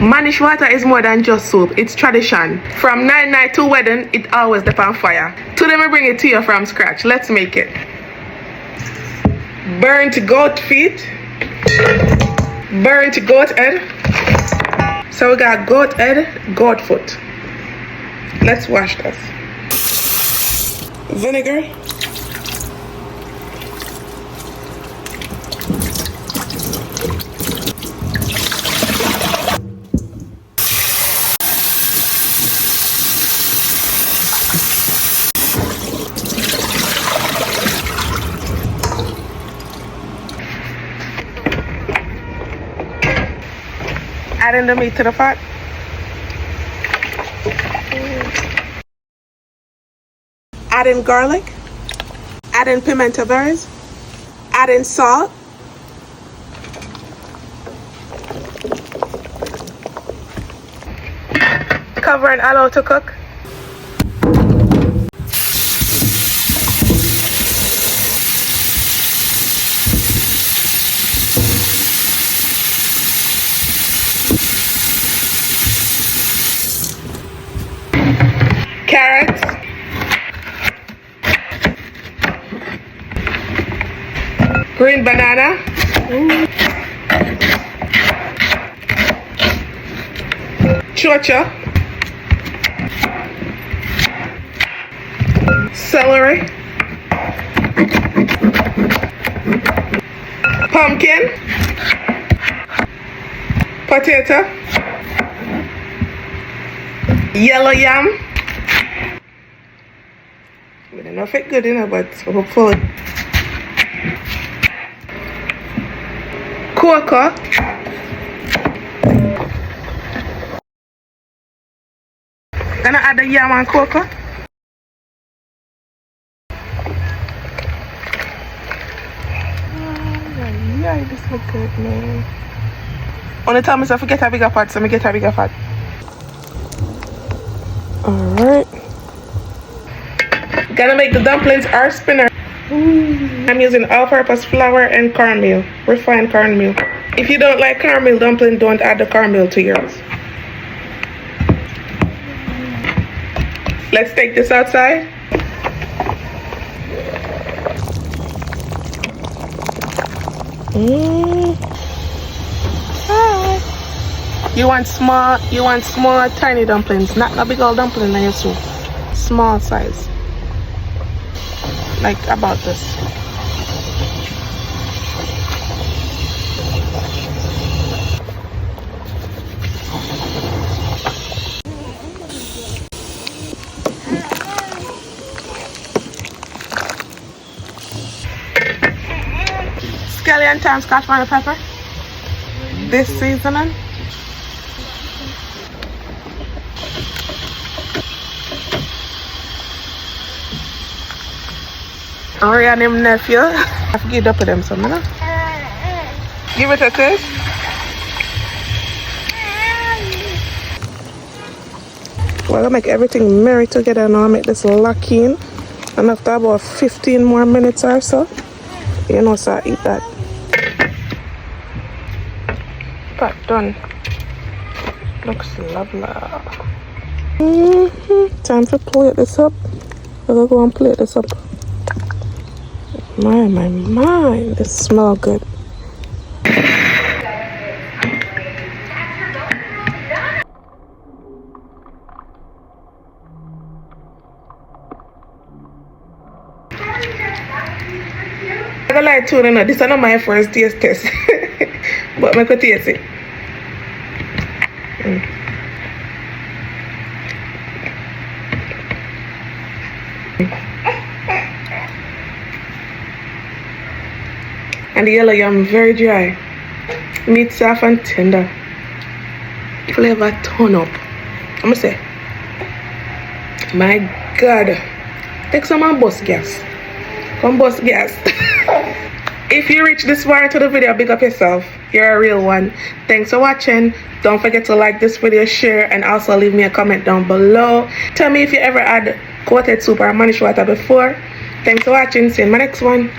Mannish Wata is more than just soup, it's tradition. From night to wedding, it always dip on fire. Today I bring it to you from scratch. Let's make it. Burnt goat feet, burnt goat head. So we got goat head, goat foot. Let's wash this. Vinegar. Adding the meat to the pot. Adding garlic. Adding pimento berries. Adding salt. Cover and allow to cook. Carrots, green banana, chocho, celery, pumpkin, potato, yellow yam. I don't know if it's good enough, but hopefully. Coco. Gonna add the yam and coco. Yeah, this look good, man. Only time is I forget a bigger pot, so I get a bigger pot. Alright. Gonna make the dumplings or spinner. I'm using all-purpose flour and cornmeal, refined cornmeal. If you don't like cornmeal dumpling, don't add the cornmeal to yours. Let's take this outside. You want small tiny dumplings, not a big old dumpling in your soup. Small size. Like about this. Scallion, thyme, Scotch, bonnet, pepper. This seasoning. Ari and him nephew. I have to get up with them some, you know? Give it a taste. Well, I make everything marry together now. I make this lock in. And after about 15 more minutes or so, you know, so I eat that. But done. Looks lovely. Time to plate this up. I'm gonna go and plate this up. My, this smells good. I don't like tuna, no. This is not my first taste test. But I could taste it. And the yellow yam very dry. Meat soft and tender. Flavor turn up. I'm gonna say, my God. Take some and bust gas. Come bust gas. If you reach this far into the video, big up yourself. You're a real one. Thanks for watching. Don't forget to like this video, share, and also leave me a comment down below. Tell me if you ever had coated soup or Mannish Wata before. Thanks for watching. See you in my next one.